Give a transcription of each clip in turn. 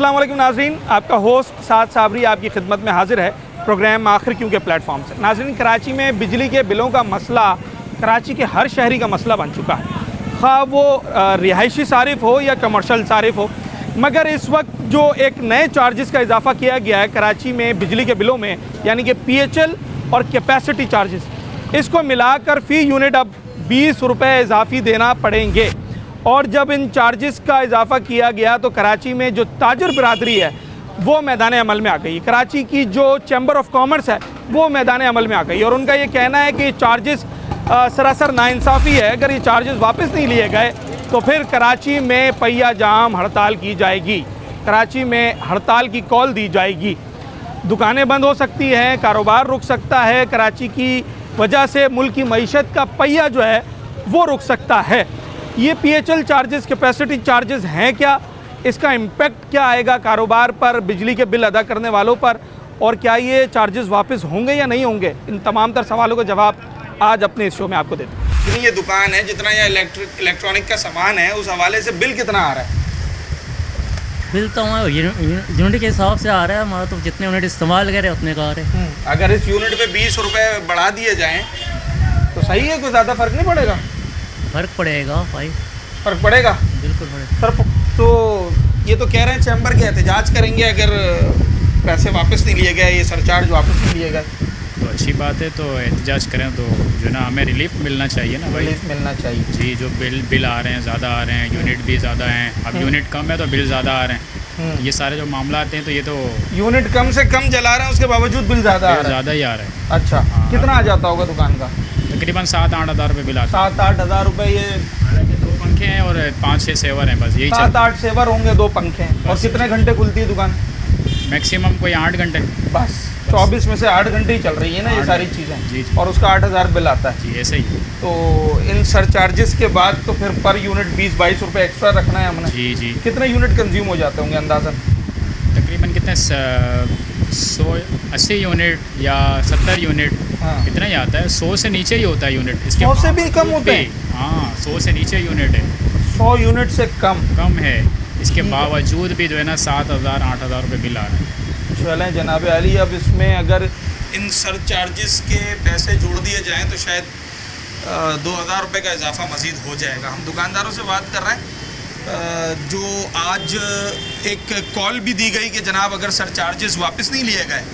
अस्सलाम वालेकुम नाज़रीन, आपका होस्ट साद साबरी आपकी खिदमत में हाजिर है प्रोग्राम आखिर क्यों के प्लेटफॉर्म से। नाज़रीन, कराची में बिजली के बिलों का मसला कराची के हर शहरी का मसला बन चुका है, ख़ास वो रिहायशी सारिफ हो या कमर्शल सारिफ हो। मगर इस वक्त जो एक नए चार्जेस का इजाफ़ा किया गया है कराची में बिजली के बिलों में, यानी कि PHL और कैपेसिटी चार्जेस, इसको मिलाकर फ़ी यूनिट अब 20 रुपये इजाफ़ी देना पड़ेंगे। और जब इन चार्जेस का इजाफ़ा किया गया तो कराची में जो ताजर बरादरी है वो मैदान अमल में आ गई। कराची की जो चैम्बर ऑफ कॉमर्स है वो मैदान अमल में आ गई और उनका ये कहना है कि चार्जेस सरासर नाइंसाफ़ी है। अगर ये चार्जेस वापस नहीं लिए गए तो फिर कराची में पहिया जाम हड़ताल की जाएगी, कराची में हड़ताल की कॉल दी जाएगी। दुकानें बंद हो सकती हैं, कारोबार रुक सकता है, कराची की वजह से मुल्क की मईशत का पहिया जो है वो रुक सकता है। ये PHL चार्जेस, कैपेसिटी चार्जेस हैं क्या, इसका इम्पेक्ट क्या आएगा कारोबार पर, बिजली के बिल अदा करने वालों पर, और क्या ये चार्जेस वापस होंगे या नहीं होंगे, इन तमाम तर सवालों का जवाब आज अपने इस शो में आपको देते हैं। जितनी ये दुकान है, जितना ये इलेक्ट्रॉनिक का सामान है, उस हवाले से बिल कितना आ रहा है? बिल तो हमारा यूनिट के हिसाब से आ रहा है, हमारा तो जितने यूनिट इस्तेमाल करें उतने का आ रहे हैं। अगर इस यूनिट पे 20 रुपये बढ़ा दिए जाएँ तो सही है, कोई ज़्यादा फ़र्क नहीं पड़ेगा? फ़र्क पड़ेगा भाई, फ़र्क पड़ेगा, बिल्कुल पड़ेगा सर। तो ये तो कह रहे हैं चैम्बर के एहतजाज करेंगे अगर पैसे वापस नहीं लिए गए, ये सरचार्ज वापस नहीं लिए गए। तो अच्छी बात है, तो एहतजाज करें तो जो ना हमें रिलीफ मिलना चाहिए ना भाई, रिलीफ मिलना चाहिए जी। जो बिल आ रहे हैं ज़्यादा आ रहे हैं, यूनिट भी ज़्यादा हैं, अब यूनिट कम है तो बिल ज़्यादा आ रहे हैं। ये सारे जो मामला आते हैं तो ये तो यूनिट कम से कम जला रहे हैं, उसके बावजूद बिल ज़्यादा ज़्यादा ही आ रहा है। अच्छा, कितना आ जाता होगा दुकान का? तकरीबन 7-8 हज़ार रुपये बिल आता है। 7-8 हज़ार रुपये। ये 2 पंखे हैं और 5-6 सेवर हैं, बस यही 7-8 सेवर होंगे, 2 पंखे हैं। और कितने घंटे खुलती है दुकान? मैक्सिमम कोई 8 घंटे, बस 24 में से 8 घंटे ही चल रही है ना ये सारी चीज़ें। जी। और उसका 8,000 बिल आता है जी, ऐसे ही। तो इन सरचार्जेस के बाद तो फिर पर यूनिट 20-22 रुपये एक्स्ट्रा रखना है हमने। जी। कितने यूनिट कंज्यूम हो जाते होंगे अंदाज़न? तकरीबन कितने 180 यूनिट या 70 यूनिट, हाँ। इतना ही आता है। 100 से नीचे ही होता है यूनिट, इसके 100 से भी कम होते हैं? हाँ, 100 से नीचे यूनिट है। 100 यूनिट से कम है, इसके बावजूद भी जो है ना 7,000-8,000 रुपये बिल आ रहे हैं। चलें जनाब अली, अब इसमें अगर इन सरचार्जेस के पैसे जोड़ दिए जाएँ तो शायद 2,000 रुपये का इजाफा मज़ीद हो जाएगा। हम दुकानदारों से बात कर रहे हैं, जो आज एक कॉल भी दी गई कि जनाब अगर सरचार्जेस वापस नहीं लिए गए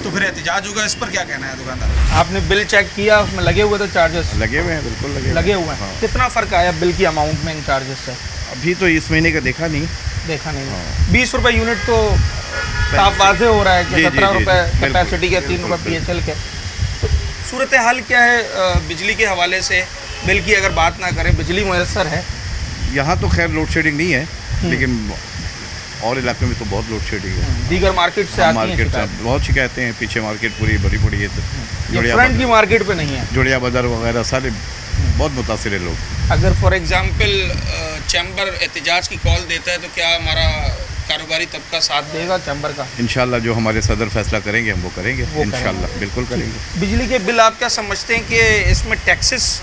तो फिर एहतजाज होगा। इस पर क्या कहना है दुकानदार? आपने बिल चेक किया, उसमें लगे हुए थे चार्जेस? लगे हुए हैं, बिल्कुल लगे हुए हैं। हाँ। कितना फ़र्क आया बिल की अमाउंट में इन चार्जेस से? अभी तो इस महीने का देखा नहीं। हाँ। 20 रुपये यूनिट तो साफ वाजे हो रहा है कि 17 रुपये कैपेसिटी के, 3 रुपये PHL के। तो सूरत हाल क्या है बिजली के हवाले से? बिल की अगर बात ना करें, बिजली मुयस्सर है यहाँ तो खैर लोड शेडिंग नहीं है, लेकिन और इलाके में तो बहुत लोड शेडिंग है। दीगर मार्केट से मार्केट से बहुत शिकायतें हैं, पीछे मार्केट पूरी बड़ी पड़ी है, तो फ्रंट की मार्केट पे नहीं है। जोड़िया बाजार वगैरह सारे बहुत मुतासिर है लोग। अगर फॉर एग्जांपल चैम्बर एहतजाज की कॉल देता है तो क्या हमारा कारोबारी तबका साथ देगा चैम्बर का? इंशाल्लाह जो हमारे सदर फैसला करेंगे हम वो करेंगे, इंशाल्लाह बिल्कुल करेंगे। बिजली के बिल आप क्या समझते हैं कि इसमें टैक्सेस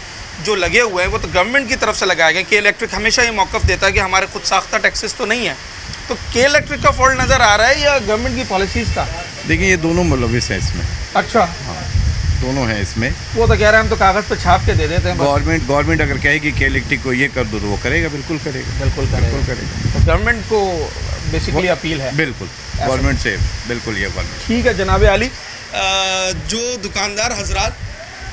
जो लगे हुए हैं वो तो गवर्नमेंट की तरफ से लगाया गया? के इलेक्ट्रिक हमेशा ये मौक़िफ़ देता है कि हमारे खुद साख्ता टैक्सेस तो नहीं है, तो के इलेक्ट्रिक का फॉल्ट नज़र आ रहा है या गवर्नमेंट की पॉलिसीज़ का? देखिए, ये दोनों मुलविस हैं इसमें। अच्छा, हाँ, दोनों हैं इसमें। वो तो कह रहे हैं हम तो कागज़ पे छाप के दे देते हैं। गवर्नमेंट अगर कहेगी कि इलेक्ट्रिक को ये कर दो तो वो करेगा, बिल्कुल करेगा। तो गवर्नमेंट को बेसिकली अपील है, बिल्कुल गवर्नमेंट से, बिल्कुल ये गवर्नमेंट। ठीक है जनाब अली, जो दुकानदार हजरात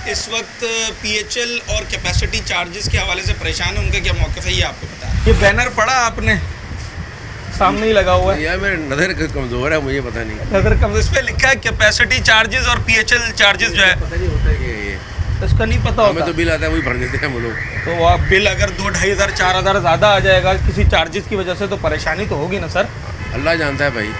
इस वक्त PHL और कैपेसिटी चार्जेस के हवाले से परेशान है, उनका क्या मौक़िफ़ है ये आपको पता है? ये बैनर पड़ा आपने सामने ही लगा हुआ है? यार मेरे नज़र कमज़ोर है, मुझे पता नहीं। नज़र कमज़ोर, इस पर लिखा है कैपेसिटी चार्जेस और PHL चार्जेस जो है। पता नहीं होता है कि ये इसका नहीं पता होता। हमें तो बिल आता है, वही भर देते हैं हम लोग। तो आप बिल अगर 2-2.5 हज़ार 4 हज़ार ज़्यादा आ जाएगा किसी चार्जेस की वजह से तो परेशानी तो होगी ना सर? अल्लाह जानता है भाई,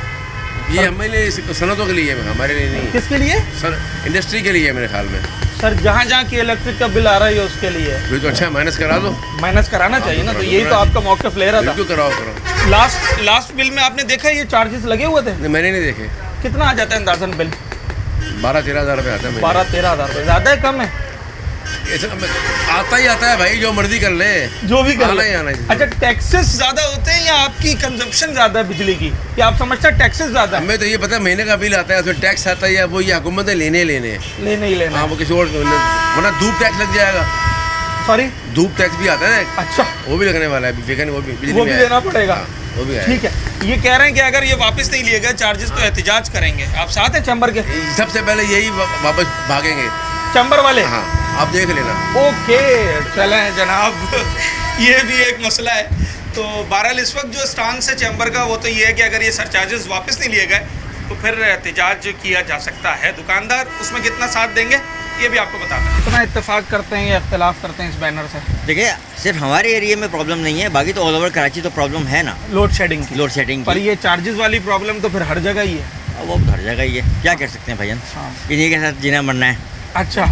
ये हमारे लिए सनतों के लिए है, हमारे लिए नहीं। किसके लिए? सर इंडस्ट्री के लिए है मेरे ख्याल में। सर जहाँ जहाँ की इलेक्ट्रिक का बिल आ रहा है उसके लिए भी तो अच्छा माइनस करा दो। माइनस कराना चाहिए ना, तो यही तो आपका मौक़िफ़ ले रहा था। क्यों कराओ। लास्ट बिल में आपने देखा ये चार्जेस लगे हुए थे? मैंने नहीं देखे। कितना आ जाता है अंदाज़न बिल? 12-13 हज़ार रुपये आता है। 12-13 हज़ार रुपये ज़्यादा है कम है? आता ही आता है भाई, जो मर्जी कर ले, जो भी कर आना ले। ही आना है। अच्छा, टैक्सेस ज्यादा होते हैं या आपकी कंजम्पशन ज्यादा है बिजली की, या आप समझते हैं टैक्सेस ज्यादा है? हमें तो ये पता है महीने का बिल आता है, उसमें टैक्स आता है, या वो ये हुकूमत ने लेने लेना ही लेना। हाँ, वो किसी और, वरना धूप टैक्स लग जाएगा। सॉरी, धूप टैक्स भी आता है ना, अच्छा, वो भी लगने वाला है, फिक्र नहीं, वो भी बिजली वो में भी आएगा। देना पड़ेगा। हाँ, वो भी आएगा। ठीक है, ये कह रहे हैं कि अगर ये वापस नहीं लिए गए चार्जेस तो एहतिजाज करेंगे। आप साथ हैं चैम्बर के? सबसे पहले यही वापस भागेंगे चैम्बर वाले? हाँ, आप देख लेना। ओके, चलें जनाब। ये भी एक मसला है। तो बहरहाल इस वक्त जो स्टांस है चैम्बर का वो तो ये है कि अगर ये सरचार्जेस वापस नहीं लिए गए तो फिर एहतिजाज किया जा सकता है। दुकानदार उसमें कितना साथ देंगे ये भी आपको बताते हैं। कितना इत्तेफाक करते हैं या इख्तलाफ करते हैं इस बैनर से? देखिए, सिर्फ हमारे एरिया में प्रॉब्लम नहीं है, बाकी तो ऑल ओवर कराची तो प्रॉब्लम है ना, लोड शेडिंग की। लोड शेडिंग पर की। ये चार्जेस वाली प्रॉब्लम तो फिर हर जगह ही है। वो हर जगह ही है, क्या कर सकते हैं भैया, हाँ। इन्हीं के साथ जीना मरना है। अच्छा,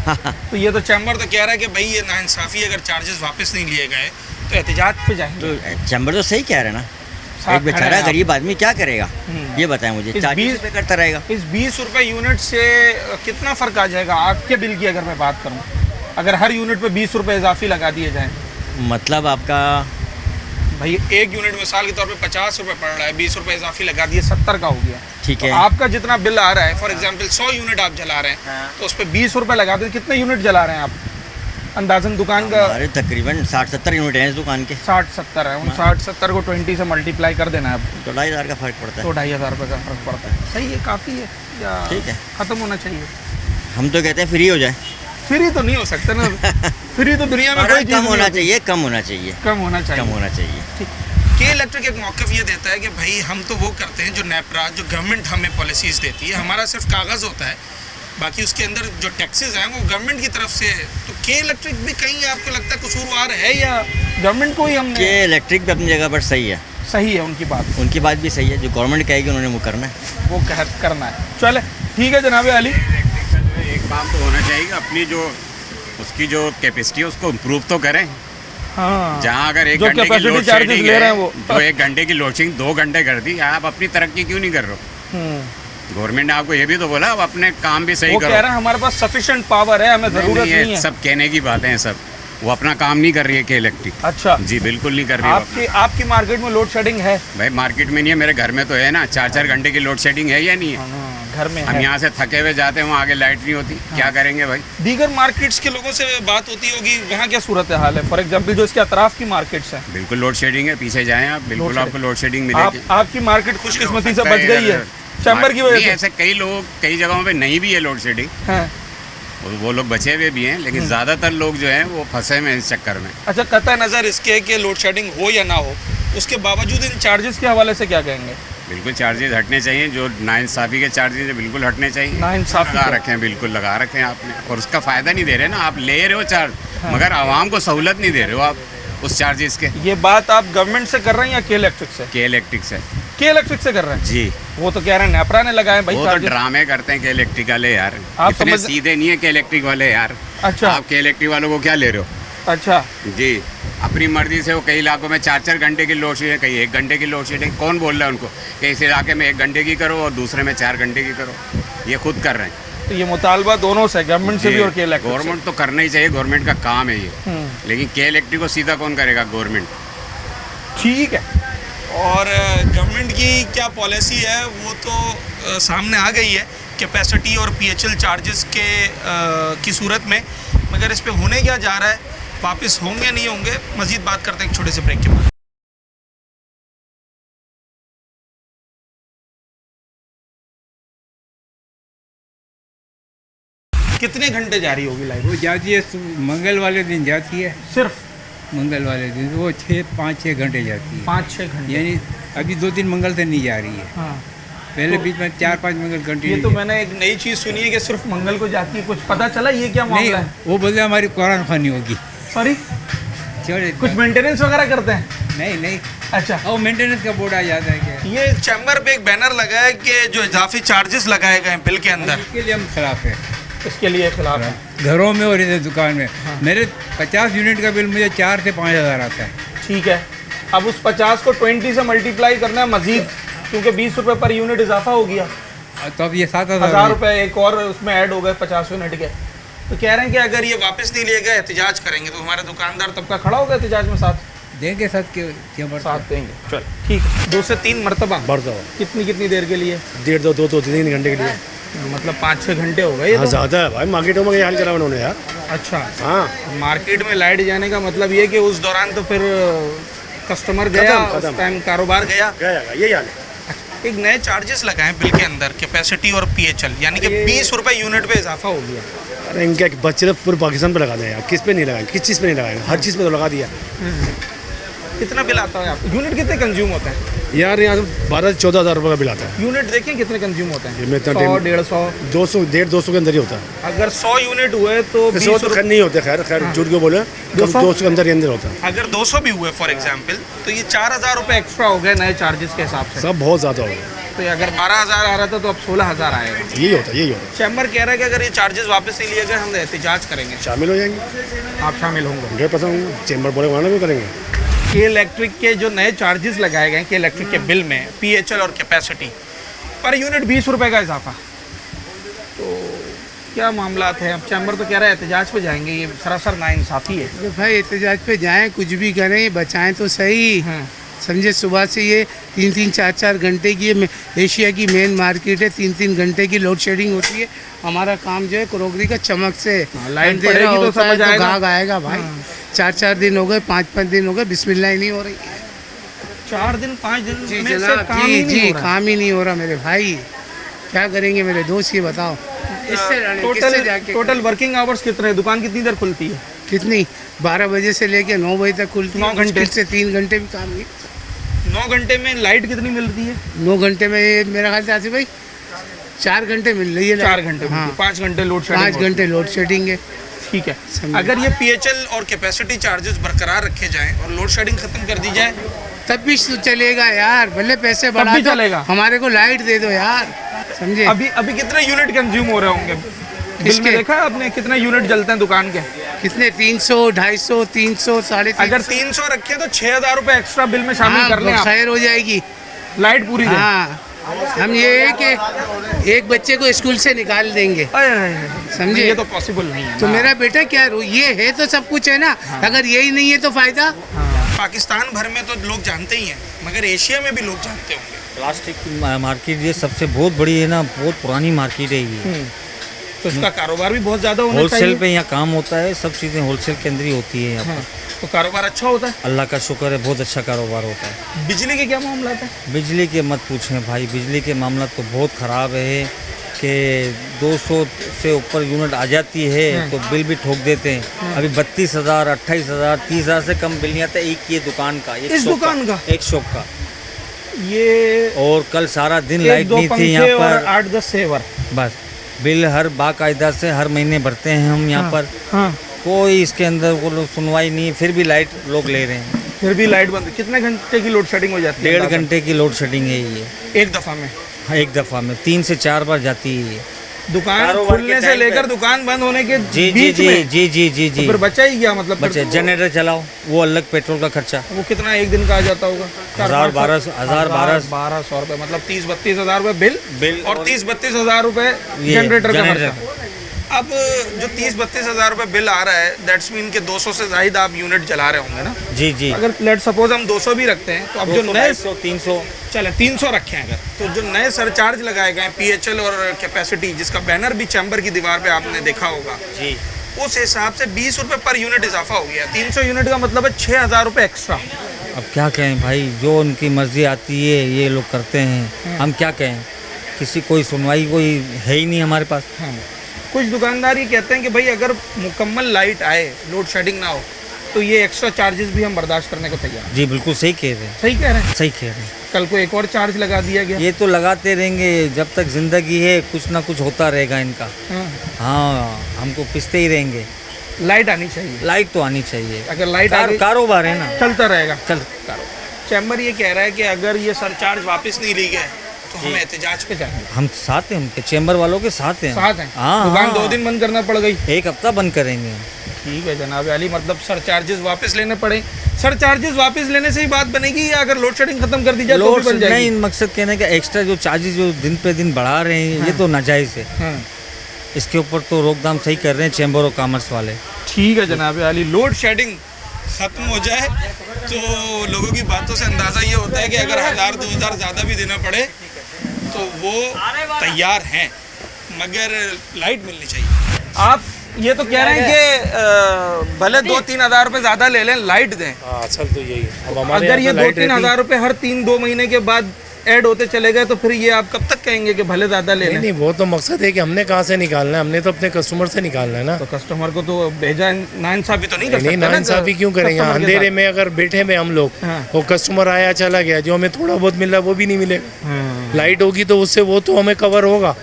तो ये तो चैम्बर तो कह रहा है कि भाई ये नाइंसाफ़ी, अगर चार्जेस वापस नहीं लिए गए तो एहतिजाज पे जाएंगे। तो चैम्बर तो सही कह रहे हैं ना, साथ एक खड़े बेचारा हैं आप। गरीब आदमी क्या करेगा, हम्म। ये बताएं मुझे, इस 40 बीस- रुपये करता रहेगा। इस 20 रुपए यूनिट से कितना फ़र्क आ जाएगा आपके बिल की? अगर मैं बात करूं, अगर हर यूनिट पे 20 रुपए इजाफी लगा दिए जाएं, मतलब आपका भाई एक यूनिट मिसाल के तौर पे 50 रुपए पड़ रहा है, 20 रुपए इजाफी लगा दिए 70 का हो गया। ठीक तो है, आपका जितना बिल आ रहा है, फॉर एग्जांपल 100 यूनिट आप जला रहे हैं, हाँ। तो उस पर 20 रुपए लगा दें, कितने यूनिट जला रहे हैं आप अंदाजन? दुकान का हमारे तकरीबन 60-70 यूनिट हैं इस दुकान के, 60-70 है, उन 60-70 को 20 से मल्टीप्लाई कर देना है तो 2,500 का फ़र्क पड़ता तो है। 2,500 रुपये का फर्क पड़ता है। सही है, काफ़ी है, या ठीक है, ख़त्म होना चाहिए? हम तो कहते हैं फ्री हो जाए, फ्री तो नहीं हो सकता ना। फ्री तो दुनिया में कोई चीज़ कम नहीं होना होती। चाहिए, कम होना चाहिए, कम होना चाहिए। कम होना चाहिए। के इलेक्ट्रिक एक मौक़िफ़ ये देता है कि भाई हम तो वो करते हैं जो नेपरा, जो गवर्नमेंट हमें पॉलिसीज़ देती है, हमारा सिर्फ कागज़ होता है, बाकी उसके अंदर जो टैक्सेस हैं वो गवर्नमेंट की तरफ से। तो के इलेक्ट्रिक भी कहीं आपको लगता है कसूरवार है या गवर्नमेंट को ही हमने? कि इलेक्ट्रिक भी अपनी जगह पर सही है, सही है उनकी बात, उनकी बात भी सही है, जो गवर्नमेंट कहेगी उन्होंने वो करना है। वो करना है। चले ठीक है जनाब अली। एक काम तो होना चाहिए, अपनी जो उसकी जो कैपेसिटी है उसको इम्प्रूव तो करें। हाँ, जहाँ अगर एक जो घंटे की कैपेसिटी लोड चार्जेस शेडिंग ले रहे हैं है, वो। जो 1 घंटे की लोड शेडिंग 2 घंटे कर दी, आप अपनी तरक्की क्यों नहीं कर रहे हो? हम्म। गवर्नमेंट ने आपको ये भी तो बोला, आप अपने काम भी सही वो करो। कह रहा है हमारे पास सफिशिएंट पावर है, हमें ज़रूरत नहीं, नहीं ये है। सब कहने की बातें हैं सब, वो अपना काम नहीं कर रही है के इलेक्ट्रिक। अच्छा, जी बिल्कुल नहीं कर रही है वो अपना। आपकी मार्केट में लोड शेडिंग है? भाई मार्केट में नहीं है, मेरे घर में तो है ना, 4-4 घंटे की लोड शेडिंग है या नहीं है? हाँ, घर में हम है। यहाँ से थके हुए जाते हैं, वहाँ आगे लाइट नहीं होती, क्या करेंगे भाई? दीगर मार्केट्स के लोगों से बात होती होगी, वहाँ क्या सूरत हाल है? फॉर एग्जांपल जो इसके अतराफ की मार्केट्स हैं, बिल्कुल लोड शेडिंग है, पीछे जाएं आप, बिल्कुल लोड आपको लोड शेडिंग आप मिलेगी। आपकी मार्केट खुशकिस्मती से हो सकता बच गई है चैम्बर की नहीं, वजह से। ऐसे कई लोग कई जगहों पे नहीं भी है लोड शेडिंग, हैं। वो लोग बचे हुए भी हैं, लेकिन ज़्यादातर लोग जो हैं वो फंसे हुए हैं इस चक्कर में। अच्छा, कतई नज़र इसके कि लोड शेडिंग हो या ना हो, उसके बावजूद इन चार्जेस के हवाले से क्या कहेंगे? बिल्कुल चार्जेस हटने चाहिए, जो नाइंसाफ़ी के चार्जेस है बिल्कुल हटने चाहिए। नाइंसाफ़ी लगा के। रखे हैं, बिल्कुल लगा रखे हैं आपने, और उसका फ़ायदा नहीं दे रहे ना, आप ले रहे हो चार्ज, मगर आवाम को सहूलत नहीं दे रहे हो आप उस चार्जेस के। ये बात आप गवर्नमेंट से कर रहे हैं या के इलेक्ट्रिक से? के इलेक्ट्रिक से। के इलेक्ट्रिक से कर रहे हैं? जी, वो तो कह रहे हैं नेपरा ने लगाए भाई वो तो चार्जेस। ड्रामे करते हैं के इलेक्ट्रिक वाले यार, आप इतने समझ- सीधे नहीं है के इलेक्ट्रिक वाले यार। अच्छा। आप के इलेक्ट्रिक वालों को क्या ले रहे हो? अच्छा, जी, अपनी मर्जी से वो कई इलाकों में 4-4 घंटे की लोड शेडिंग, कहीं 1 घंटे की लोड शेडिंग, कौन बोल रहा है उनको कि इस इलाके में 1 घंटे की करो और दूसरे में 4 घंटे की करो? ये खुद कर रहे हैं। तो ये मुतालबा दोनों से, गवर्नमेंट से भी और के इलेक्ट्रिक से। गवर्नमेंट तो करना ही चाहिए, गवर्नमेंट का काम है ये, हम्म। लेकिन के इलेक्ट्रिक को सीधा कौन करेगा? गवर्नमेंट। ठीक है। और गवर्नमेंट की क्या पॉलिसी है वो तो सामने आ गई है, कैपेसिटी और पीएचएल चार्जेस के की सूरत में, मगर इस पे होने क्या जा रहा है, वापस होंगे नहीं होंगे, मज़ीद बात करते हैं एक छोटे से ब्रेक के बाद। कितने घंटे जारी होगी लाइट? वो जाती है मंगल वाले दिन जाती है, सिर्फ मंगल वाले दिन वो 5-6 घंटे जाती है, 5-6 घंटे? यानी अभी 2-3 मंगल से नहीं जा रही है, हाँ, पहले तो बीच में 4-5 मंगल ये कंटिन्यू। तो मैंने एक नई चीज़ सुनी है कि सिर्फ मंगल को जाती है, कुछ पता चला ये क्या नहीं, मामला है? वो बोलते हमारी कुरान खानी होगी। सॉरी, छोड़े कुछ मेंटेनेंस वगैरह करते हैं? नहीं, अच्छा, और मेंटेनेंस का बोर्ड आ जाता है क्या? ये चैम्बर पे एक बैनर लगा है कि जो इजाफी चार्जेस लगाए गए हैं बिल के अंदर, इसके लिए हम खिलाफ है, इसके लिए खिलाफ है। घरों में और इधर दुकान में। मेरे 50 यूनिट का बिल मुझे 4 से 5 हज़ार आता है। ठीक है, अब उस 50 को 20 से मल्टीप्लाई करना है मजीद, क्योंकि 20 रुपये पर यूनिट इजाफा हो गया, तो अब ये 7 1000 हज़ार रुपये एक और उसमें ऐड हो गए 50 यूनिट के, तो कह रहे हैं कि अगर ये वापस नहीं लिए गए एहतजाज करेंगे, तो हमारे दुकानदार तबका खड़ा होगा एहतजाज में साथ देंगे साथ के चैम्बर साथ देंगे। चल ठीक है, 2 से 3 मरतबा बढ़ जाओ कितनी देर के लिए? 1.5-2-3 घंटे के लिए। मतलब 5-6 घंटे हो गए ये हाँ तो। ज़्यादा है भाई, मार्केटों में ये हाल करा उन्होंने यार। अच्छा, हाँ मार्केट में लाइट जाने का मतलब ये कि उस दौरान तो फिर कस्टमर गया, खत्म। उस टाइम कारोबार गया। यही हाल है। एक नए चार्जेस लगाए बिल के अंदर, कैपेसिटी और PHL, यानी कि 20 रुपए यूनिट पे इजाफा हो गया। अरे इनके बच्चे पूरे पाकिस्तान पे लगा दें यार, किस पे नहीं लगाएंगे, किस चीज़ पे नहीं लगाएंगे, हर चीज़ पे तो लगा दिया। कितना बिल आता है आपको? यूनिट कितने कंज्यूम होते हैं? यार यहाँ 12-14 हज़ार रुपये का बिल आता है। यूनिट देखें कितने कंज्यूम होते हैं? ये में इतना 100-150। 200 150 के अंदर ही होता है। अगर 100 यूनिट हुए तो 100 20 तो खैर नहीं होते, खैर झूठ क्यों बोले, 200 के अंदर ही अंदर होता है। अगर 200 भी हुए फॉर एग्जांपल, तो ये 4000 रुपए एक्स्ट्रा हो गए नए चार्जेस के हिसाब से। सब बहुत ज़्यादा हो गया। तो ये अगर 12000 आ रहा था तो अब 16000 आएगा। यही होता है। चैम्बर कह रहा है कि अगर ये चार्जेस वापस नहीं लिए गए हम एहतजाज करेंगे। शामिल हो जाएंगे, आप शामिल होंगे? 100% चैम्बर बोले वहाँ भी करेंगे। के इलेक्ट्रिक के जो नए चार्जेस लगाए गए हैं के इलेक्ट्रिक के बिल में, PHL और कैपेसिटी पर यूनिट 20 रुपए का इजाफा, तो क्या मामला है? अब चैम्बर तो कह रहा है एहतजाज पे जाएंगे, ये सरासर नाइंसाफ़ी है। तो भाई एहतजाज पे जाएं, कुछ भी करें, बचाएं तो सही। समझे, सुबह से ये 3-3, 4-4 घंटे की ये एशिया की मेन मार्केट है, 3-3 घंटे की लोड शेडिंग होती है। हमारा काम जो है क्रोकरी का चमक से लाइट पड़ेगी तो समझ आएगा। गाग आएगा भाई। 4-4 दिन हो गए, 5-5 दिन हो गए, बिस्मिल्लाह ही नहीं हो रही है। 4 दिन 5 दिन जी में से जनाब, काम ही नहीं हो रहा है। काम ही नहीं हो रहा मेरे भाई। क्या करेंगे मेरे दोस्त, ये बताओ। टोटल वर्किंग आवर्स कितने हैं? दुकान कितनी देर खुलती है? कितनी? 12 बजे से लेके 9 बजे तक खुलती है। 9 घंटे मुश्किल से 3 घंटे भी काम नहीं। 9 घंटे में लाइट कितनी मिलती है? 9 घंटे में ये मेरा ख्याल से आसिफ भाई 4 घंटे मिल रही है। 4 घंटे, हाँ 5 घंटे लोड शेडिंग। 5 घंटे लोड शेडिंग है। ठीक है, अगर ये PHL और कैपेसिटी चार्जेस बरकरार रखे जाएं और लोड शेडिंग खत्म कर दी जाए तब भी चलेगा यार, भले पैसे बढ़ा भी दो, चलेगा। हमारे को लाइट दे दो यार, समझे। अभी कितने यूनिट कंज्यूम हो रहे होंगे बिल में? देखा आपने कितने यूनिट जलते हैं दुकान के? कितने? 300, 250, 300, 350। अगर 300 रखे तो 6000 रुपए एक्स्ट्रा बिल में शामिल कर लें आप। खैर हो जाएगी, लाइट पूरी है। हाँ, हम ये है कि एक बच्चे को स्कूल से निकाल देंगे, समझे। ये तो पॉसिबल नहीं है। तो मेरा बेटा क्या ये है तो सब कुछ है ना। अगर यही नहीं है तो फायदा। पाकिस्तान भर में तो लोग जानते ही हैं, मगर एशिया में भी लोग जानते होंगे। प्लास्टिक की मार्केट ये सबसे बहुत बड़ी है ना, बहुत पुरानी मार्केट है ये। तो इसका कारोबार भी बहुत ज़्यादा होना चाहिए। होलसेल पे यहाँ काम होता है, सब चीज़ें होलसेल के अंदर ही होती है यहाँ पर। तो कारोबार अच्छा होता है? अल्लाह का शुक्र है, बहुत अच्छा कारोबार होता है। बिजली के क्या मामला है? बिजली के मत पूछें भाई, बिजली के मामला तो बहुत ख़राब है कि 200 से ऊपर यूनिट आ जाती है तो बिल भी ठोक देते हैं। अभी 32,000, 28,000, 30,000 से कम बिल नहीं आता एक ये दुकान का, इस दुकान का, एक शॉप का। ये और कल सारा दिन लाइट नहीं थी यहाँ पर। 8-10 सेवर बस बिल हर बाकायदा से हर महीने भरते हैं हम यहाँ पर। हाँ। कोई इसके अंदर वो सुनवाई नहीं, फिर भी लाइट लोग ले रहे हैं। फिर भी लाइट बंद। कितने घंटे की लोड शेडिंग हो जाती है? 1.5 घंटे की लोड शेडिंग है ये एक दफ़ा में। हाँ, एक दफ़ा में 3 से 4 बार जाती है ये। दुकान खुलने से लेकर दुकान बंद होने के जी बीच में? जी। तो फिर बचा ही क्या? मतलब बचा जनरेटर चलाओ, वो अलग पेट्रोल का खर्चा। वो कितना एक दिन का आ जाता होगा? 1200 रुपए, मतलब 30-32 हज़ार रुपए बिल और 30-32 हज़ार रुपए जनरेटर का खर्चा। अब जो 30-32 हज़ार रुपए बिल आ रहा है, दैट्स मीन के 200 से ज़ायद आप यूनिट जला रहे होंगे ना? जी। अगर लेट सपोज हम 200 भी रखते हैं तो अब जो नए 300 चले 300 रखे हैं अगर, तो जो नए सरचार्ज लगाए गए PHL और कैपेसिटी, जिसका बैनर भी चैम्बर की दीवार पे आपने देखा होगा जी, उस हिसाब से 20 रुपए पर यूनिट इजाफा हो गया। 300 यूनिट का मतलब है 6,000 रुपए एक्स्ट्रा। अब क्या कहें भाई, जो उनकी मर्जी आती है ये लोग करते हैं, हम क्या कहें। किसी कोई सुनवाई कोई है ही नहीं हमारे पास। कुछ दुकानदार ये कहते हैं कि भाई अगर मुकम्मल लाइट आए, लोड शेडिंग ना हो, तो ये एक्स्ट्रा चार्जेस भी हम बर्दाश्त करने को तैयार हैं। जी बिल्कुल सही कह रहे हैं। सही कह रहे हैं? सही कह रहे हैं। कल को एक और चार्ज लगा दिया गया? ये तो लगाते रहेंगे जब तक जिंदगी है, कुछ ना कुछ होता रहेगा इनका। हाँ, हमको पिसते ही रहेंगे। लाइट आनी चाहिए। लाइट तो आनी चाहिए। अगर लाइट कारोबार है ना, चलता रहेगा। कारोबार। चैम्बर ये कह रहा है कि अगर ये सरचार्ज वापस नहीं ली गए तो हम एहतजाज पे जाएंगे। हम साथ हैं, उनके चैम्बर वालों के साथ हैं। हाँ, दुकान 2 दिन बंद करना पड़ गई, 1 हफ्ता बंद करेंगे। ठीक है जनाब अली, मतलब सरचार्जेस वापस लेने पड़े। सरचार्जेस वापस लेने से ही बात बनेगी या अगर लोड शेडिंग खत्म कर दी जाए तो भी बन जाएगी? नहीं, मकसद कहने का एक्स्ट्रा जो चार्जेस जो दिन पे दिन बढ़ा रहे हैं ये तो नाजायज़ है। इसके ऊपर तो रोकथाम सही कर रहे हैं चैम्बर ऑफ कॉमर्स वाले। ठीक है जनाब अली, लोड शेडिंग ख़त्म हो जाए तो लोगों की बातों से अंदाज़ा ये होता है कि अगर 1000-2000 ज़्यादा भी देना पड़े तो वो तैयार हैं, मगर लाइट मिलनी चाहिए। आप ये तो कह रहे हैं कि भले 2-3 हज़ार रुपये ज़्यादा ले लें, लाइट दें। असल तो यही है। अब हमारे अगर ये यहाँ तो लाइट 2-3 हज़ार रुपये हर 3-2 महीने के बाद ऐड होते चले गए तो फिर ये आप कब तक कहेंगे कि भले ज़्यादा ले लें? नहीं, वो तो मकसद है कि हमने कहाँ से निकालना है, हमने तो अपने कस्टमर से निकालना है ना। तो कस्टमर को तो भेजा नाइंसाफी तो नहीं कर सकते ना, नाइंसाफी क्यों करेंगे? कस्टमर के अंधेरे साथ। में अगर बैठे में हम लोग, हाँ। वो कस्टमर आया चला गया, जो हमें थोड़ा बहुत मिल रहा है वो भी नहीं मिलेगा। हाँ। लाइट होगी तो उससे वो तो हमें कवर होगा।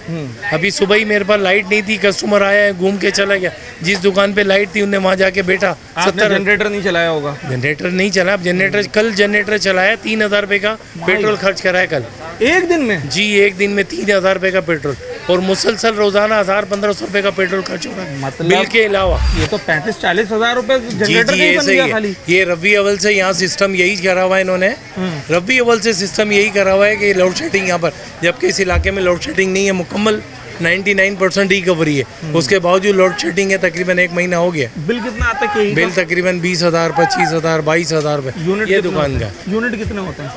अभी सुबह ही मेरे पास लाइट नहीं थी, कस्टमर आया है घूम के चला गया, जिस दुकान पे लाइट थी उन्हें वहाँ जाके बैठा। आपने जनरेटर नहीं चलाया होगा? जनरेटर नहीं चला। अब जनरेटर कल जनरेटर चलाया, 3000 रुपये का पेट्रोल खर्च कराया कल, एक दिन में जी। एक दिन में 3000 रुपये का पेट्रोल, और मुसलसल रोजाना 1000-1500 रुपये का पेट्रोल खर्च हो रहा है, मतलब बिल के अलावा। ये तो 35-40 हज़ार रुपए जी जनरेटर जी, का ही बन ऐसे ही गया है। खाली। ये रबी अव्वल से यहाँ सिस्टम यही करा हुआ है इन्होंने। रबी अव्वल से सिस्टम यही करा हुआ है कि लोड शेडिंग यहाँ पर, जबकि इस इलाके में लोड शेडिंग नहीं है, मुकम्मल 99% रिकवरी है। उसके बावजूद लोड शेडिंग है, तकरीबन 1 महीना हो गया। बिल कितना आता है? कि बिल तकरीबन 20,000, 25,000, 22,000 रुपये यूनिट ये कितने दुकान होते का। हैं? यूनिट कितने होते हैं?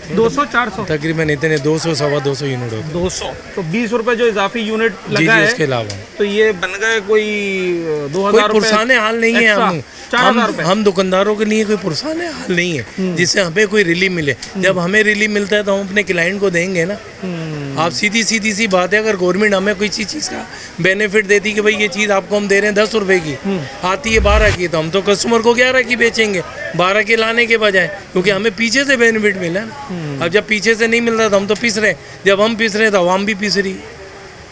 200-400 तकरीबन इतने 200-250 यूनिट होते 200 तो 20 रुपए जो इजाफी यूनिट हैं। जी लगा जी, है उसके अलावा तो ये बन गए कोई 2000 कोई रुपए पुरसाने हाल नहीं है। एक्स्ट्रा, हम 4000 रुपए। हम दुकानदारों के लिए कोई पुरसाने हाल नहीं है जिससे हमें कोई रिलीफ मिले। जब हमें रिलीफ मिलता है तो हम अपने क्लाइंट को देंगे ना। आप सीधी सी बात है, अगर गवर्नमेंट हमें कोई चीज़ का बेनिफिट देती कि भाई ये चीज़ आपको हम दे रहे हैं 10 रुपए की, आती है 12 की, तो हम तो कस्टमर को 11 की बेचेंगे, 12 के लाने के बजाय, क्योंकि हमें पीछे से बेनिफिट मिला ना। अब जब पीछे से नहीं मिल रहा तो हम तो पिस रहे हैं, जब हम पिस रहे हैं तो आवाम भी पिस रही है,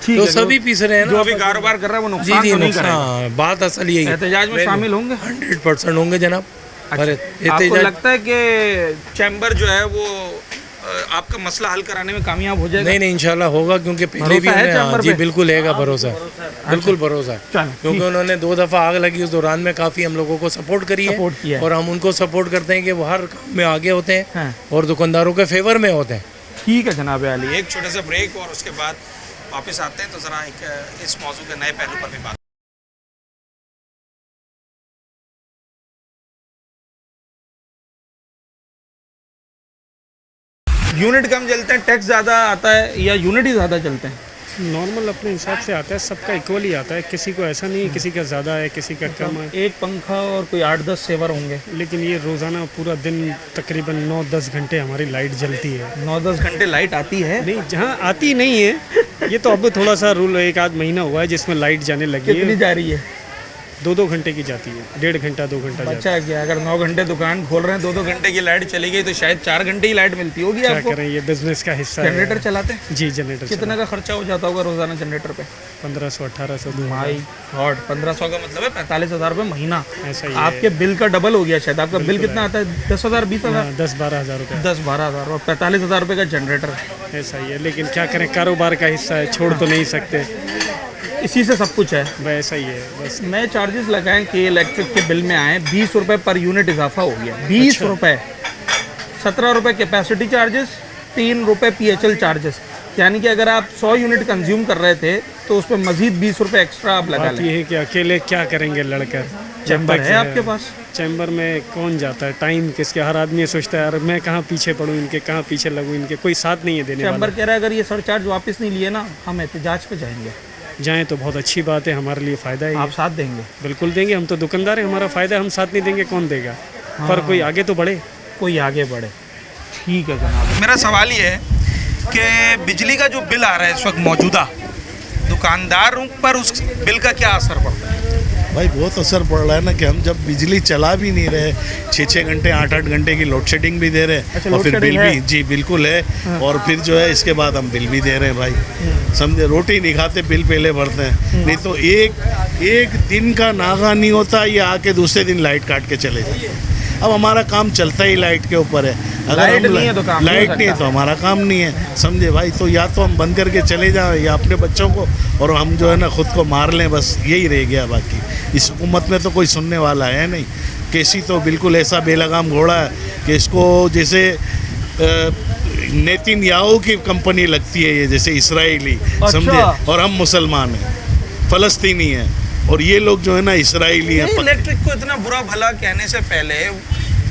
ठीक तो है, सभी पिस रहे हैं जो ना। अभी कारोबार कर रहा है वो जी नुकसान जी, तो नहीं करेगा। नुकसान बात असल यही है। एहतजाज में शामिल होंगे? 100% होंगे जनाब। पर आपको एहतजाज लगता है कि चैम्बर जो है वो आपका मसला हल कराने में कामयाब हो जाएगा? नहीं इंशाल्लाह होगा, क्योंकि पहले भी भरोसा है हमने चैम्बर जी पे? बिल्कुल है भरोसा, बिल्कुल भरोसा है। चलो, क्योंकि उन्होंने 2 दफ़ा आग लगी उस दौरान में काफ़ी हम लोगों को सपोर्ट करी सपोर्ट किया है, है। और हम उनको सपोर्ट करते हैं कि वो हर काम में आगे होते हैं हाँ। और दुकानदारों के फेवर में होते हैं। ठीक है जनाब अली, एक छोटा सा ब्रेक और उसके बाद वापस आते हैं तो ज़रा एक इस मौजू के नए पहलू पर भी बात। यूनिट कम चलते हैं, टैक्स ज़्यादा आता है, या यूनिट ही ज़्यादा चलते हैं? नॉर्मल अपने हिसाब से आता है, सबका इक्वली आता है, किसी को ऐसा नहीं है किसी का ज़्यादा है किसी का कम है। एक पंखा और कोई 8-10 सेवर होंगे, लेकिन ये रोज़ाना पूरा दिन तकरीबन 9-10 घंटे हमारी लाइट जलती है। 9-10 घंटे लाइट आती है? नहीं, जहाँ आती नहीं है, ये तो अब थोड़ा सा रूल 1-आध महीना हुआ है जिसमें लाइट जाने लगी है। कितनी जा रही है? 2-2 घंटे की जाती है, 1.5 घंटा 2 घंटा जाती अच्छा क्या, अगर 9 घंटे दुकान खोल रहे हैं, 2-2 घंटे की लाइट चली गई तो शायद 4 घंटे ही लाइट मिलती होगी है। आपको। क्या करें, ये बिजनेस का हिस्सा है। जनरेटर चलाते हैं? जी, जनरेटर कितना का खर्चा हो जाता होगा रोजाना जनरेटर पे? 1500-1800 माई गॉड, 1500 का मतलब है 45,000 रुपये महीना। ऐसा ही आपके बिल का डबल हो गया शायद। आपका बिल कितना आता है? 10,000, 20,000? 10-12 हज़ार रुपये। 10-12 हज़ार और 45,000 रुपये का जनरेटर। ऐसा ही है, लेकिन क्या करें, कारोबार का हिस्सा है, छोड़ तो नहीं सकते, इसी से सब कुछ है। वैसा ही है बस। नए चार्जेस लगाएं कि इलेक्ट्रिक के बिल में आए, 20 रुपये पर यूनिट इजाफा हो गया। 20 रुपये, 17 रुपये कैपेसिटी चार्जेस, 3 रुपये PHL चार्जेस, यानी कि अगर आप 100 यूनिट कंज्यूम कर रहे थे तो उस पर मजीद 20 रुपये एक्स्ट्रा आप लगा बात लें। ये है कि अकेले क्या करेंगे लड़कर। चैम्बर है आपके पास? चैम्बर में कौन जाता है, टाइम किसके, हर आदमी सोचता है यार मैं कहाँ पीछे पड़ूँ इनके, कहाँ पीछे लगूँ इनके, कोई साथ नहीं है देने चैम्बर वाला। कह रहा है अगर ये सरचार्ज वापस नहीं लिए ना, हम एहतजाज पे जाएंगे। जाएँ तो बहुत अच्छी बात है, हमारे लिए फ़ायदा है। आप साथ देंगे? बिल्कुल देंगे, हम तो दुकानदार हैं, हमारा फ़ायदा है, हम साथ नहीं देंगे कौन देगा। पर कोई आगे तो बढ़े, कोई आगे बढ़े। ठीक है जनाब, मेरा सवाल ये है कि बिजली का जो बिल आ रहा है इस वक्त मौजूदा, दुकानदारों पर उस बिल का क्या असर पड़ता है? भाई बहुत असर पड़ रहा है ना, कि हम जब बिजली चला भी नहीं रहे, 6-6 घंटे 8-8 घंटे की लोड शेडिंग भी दे रहे हैं। अच्छा, और फिर लोड बिल शेडिंग भी, जी बिल्कुल है। हाँ। और फिर जो है इसके बाद हम बिल भी दे रहे हैं भाई, समझे। रोटी नहीं खाते, बिल पहले भरते हैं। नहीं तो एक दिन का नागा नहीं होता, ये आके दूसरे दिन लाइट काट के चले जाते हैं। अब हमारा काम चलता ही लाइट के ऊपर है। अगर लाइट हम नहीं है तो काम लाइट नहीं नहीं है तो हमारा काम नहीं है, समझे भाई। तो या तो हम बंद करके चले जाएं या अपने बच्चों को, और हम जो है ना खुद को मार लें, बस यही रह गया। बाकी इस हुकूमत में तो कोई सुनने वाला है नहीं। केसी तो बिल्कुल ऐसा बेलगाम घोड़ा है कि इसको जैसे नेतन्याहू की कंपनी लगती है ये, जैसे इसराइली, समझे। और हम मुसलमान हैं, फ़लस्तीनी है और ये लोग जो है ना इसराइली हैं। इलेक्ट्रिक को इतना बुरा भला कहने से पहले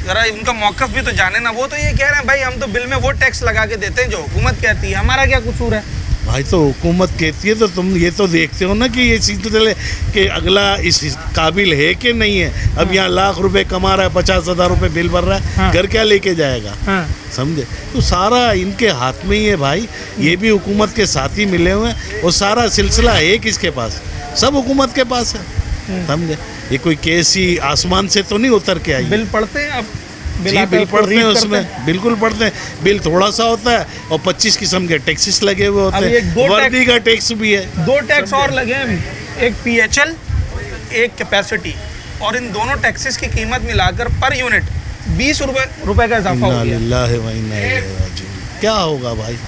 जरा उनका मौक़िफ़ भी तो जाने ना। वो तो ये कह रहे हैं भाई हम तो बिल में वो टैक्स लगा के देते हैं जो हुकूमत कहती है, हमारा क्या कसूर है। भाई तो हुकूमत कहती है तो तुम ये तो देखते हो ना कि ये सिलसिले कि अगला इस काबिल है कि नहीं है। अब यहाँ लाख रुपए कमा रहा है, 50,000 रुपए बिल भर रहा है, घर क्या लेके जाएगा, समझे। तो सारा इनके हाथ में ही है भाई, ये भी हुकूमत के साथ ही मिले हुए हैं और सारा सिलसिला है किसके पास, सब हुकूमत के पास है, समझे। ये कोई केस ही आसमान से तो नहीं उतर के आई। बिल पढ़ते हैं आप? जी बिल पढ़ते हैं, उसमें बिल्कुल पढ़ते हैं। बिल थोड़ा सा होता है और 25 किस्म के टैक्सेस लगे हुए होते हैं, वर्दी का टैक्स भी है, 2 टैक्स और लगे हैं, एक PHL एक कैपेसिटी, और इन दोनों टैक्सेस की कीमत मिलाकर पर यूनिट 20 रुपए का इजाफा हो गया। क्या होगा भाई,